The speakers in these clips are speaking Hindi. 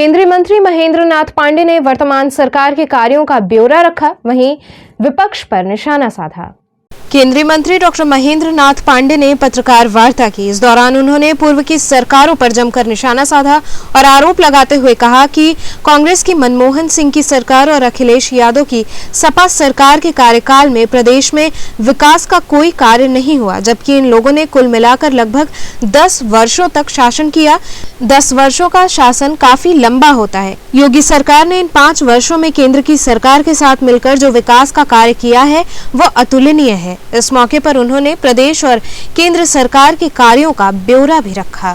केंद्रीय मंत्री महेंद्र नाथ पांडे ने वर्तमान सरकार के कार्यों का ब्यौरा रखा, वहीं विपक्ष पर निशाना साधा। केंद्रीय मंत्री डॉक्टर महेंद्र नाथ पांडे ने पत्रकार वार्ता की। इस दौरान उन्होंने पूर्व की सरकारों पर जमकर निशाना साधा और आरोप लगाते हुए कहा कि कांग्रेस की मनमोहन सिंह की सरकार और अखिलेश यादव की सपा सरकार के कार्यकाल में प्रदेश में विकास का कोई कार्य नहीं हुआ, जबकि इन लोगों ने कुल मिलाकर लगभग 10 वर्षों तक शासन किया। 10 वर्षों का शासन काफी लंबा होता है। योगी सरकार ने इन 5 वर्षों में केंद्र की सरकार के साथ मिलकर जो विकास का कार्य किया है वह अतुलनीय है। इस मौके पर उन्होंने प्रदेश और केंद्र सरकार के कार्यों का ब्यौरा भी रखा।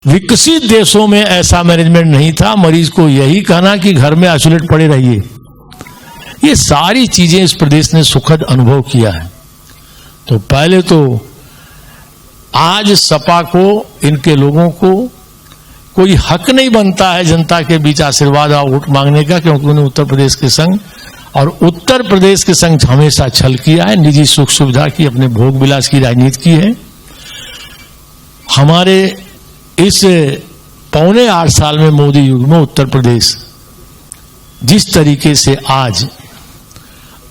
विकसित देशों में ऐसा मैनेजमेंट नहीं था। मरीज को यही कहना कि घर में आइसोलेट पड़े रहिए। ये सारी चीजें इस प्रदेश ने सुखद अनुभव किया है। तो पहले तो आज सपा को, इनके लोगों को कोई हक नहीं बनता है जनता के बीच आशीर्वाद और वोट मांगने का, क्योंकि उन्होंने उत्तर प्रदेश के संग और उत्तर प्रदेश के संग हमेशा छल किया है, निजी सुख सुविधा की, अपने भोग विलास की राजनीति की है। हमारे इस 7.25 साल में मोदी युग में उत्तर प्रदेश जिस तरीके से आज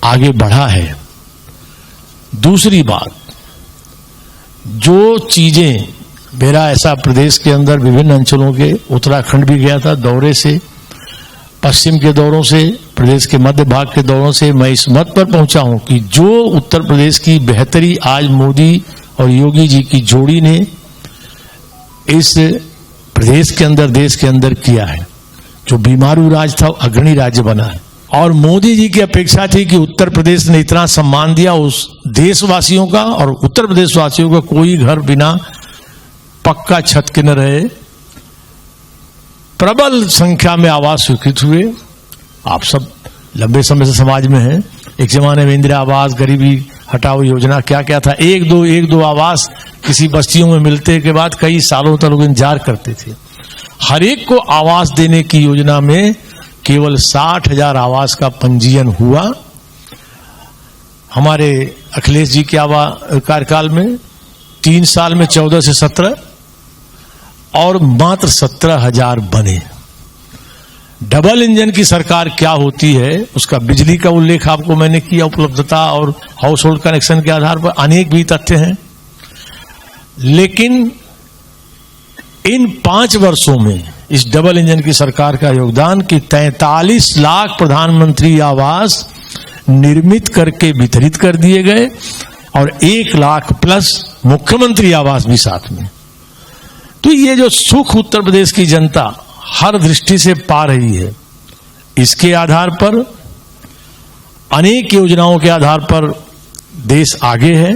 आगे बढ़ा है, दूसरी बात, जो चीजें, मेरा ऐसा प्रदेश के अंदर विभिन्न अंचलों के, उत्तराखंड भी गया था दौरे से, पश्चिम के दौरों से, प्रदेश के मध्य भाग के दौरों से, मैं इस मत पर पहुंचा हूं कि जो उत्तर प्रदेश की बेहतरी आज मोदी और योगी जी की जोड़ी ने इस प्रदेश के अंदर, देश के अंदर किया है, जो बीमारू राज्य था अग्रणी राज्य बना है। और मोदी जी की अपेक्षा थी कि उत्तर प्रदेश ने इतना सम्मान दिया उस देशवासियों का, और उत्तर प्रदेश वासियों का कोई घर बिना पक्का छत के न रहे। प्रबल संख्या में आवास स्वीकृत हुए। आप सब लंबे समय से समाज में हैं। एक जमाने में इंदिरा आवास, गरीबी हटाओ योजना, क्या क्या था, एक दो आवास किसी बस्तियों में मिलते के बाद कई सालों तक लोग इंतजार करते थे। हर एक को आवास देने की योजना में केवल 60,000 आवास का पंजीयन हुआ। हमारे अखिलेश जी के कार्यकाल में 3 साल में 14 से 17 और मात्र 17,000 बने। डबल इंजन की सरकार क्या होती है उसका बिजली का उल्लेख आपको मैंने किया, उपलब्धता और हाउस होल्ड कनेक्शन के आधार पर अनेक भी तथ्य हैं। लेकिन इन 5 वर्षों में इस डबल इंजन की सरकार का योगदान कि 43 लाख प्रधानमंत्री आवास निर्मित करके वितरित कर दिए गए और 1 लाख प्लस मुख्यमंत्री आवास भी साथ में। तो ये जो सुख उत्तर प्रदेश की जनता हर दृष्टि से पा रही है, इसके आधार पर, अनेक योजनाओं के आधार पर देश आगे है,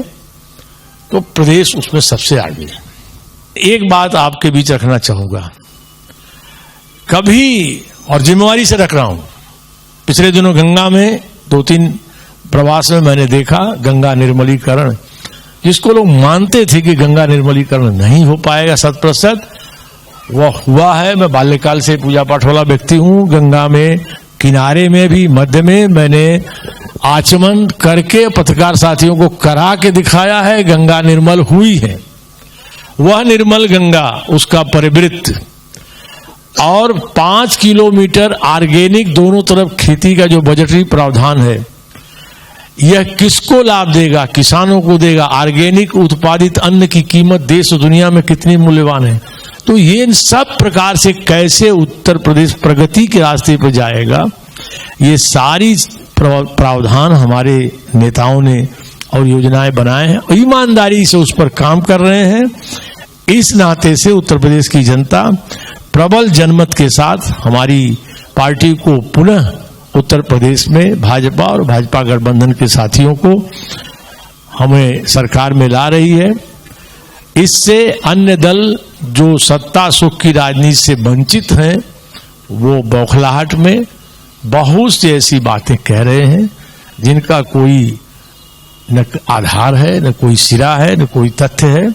तो प्रदेश उसमें सबसे आगे है। एक बात आपके बीच रखना चाहूंगा, कभी, और जिम्मेवारी से रख रहा हूं, पिछले दिनों गंगा में 2-3 प्रवास में मैंने देखा गंगा निर्मलीकरण, जिसको लोग मानते थे कि गंगा निर्मलीकरण नहीं हो पाएगा 100%, वह हुआ है। मैं बाल्यकाल से पूजा पाठ वाला व्यक्ति हूं। गंगा में किनारे में भी, मध्य में मैंने आचमन करके पत्रकार साथियों को करा के दिखाया है, गंगा निर्मल हुई है। वह निर्मल गंगा, उसका परिवृत्त और 5 किलोमीटर ऑर्गेनिक दोनों तरफ खेती का जो बजटरी प्रावधान है, यह किसको लाभ देगा? किसानों को देगा। ऑर्गेनिक उत्पादित अन्न की कीमत देश और दुनिया में कितनी मूल्यवान है। तो ये इन सब प्रकार से कैसे उत्तर प्रदेश प्रगति के रास्ते पर जाएगा, ये सारी प्रावधान हमारे नेताओं ने और योजनाएं बनाए हैं, ईमानदारी से उस पर काम कर रहे हैं। इस नाते से उत्तर प्रदेश की जनता प्रबल जनमत के साथ हमारी पार्टी को पुनः उत्तर प्रदेश में भाजपा और भाजपा गठबंधन के साथियों को हमें सरकार में ला रही है। इससे अन्य दल जो सत्ता सुख की राजनीति से वंचित हैं, वो बौखलाहट में बहुत सी ऐसी बातें कह रहे हैं जिनका कोई न आधार है, न कोई सिरा है, न कोई तथ्य है।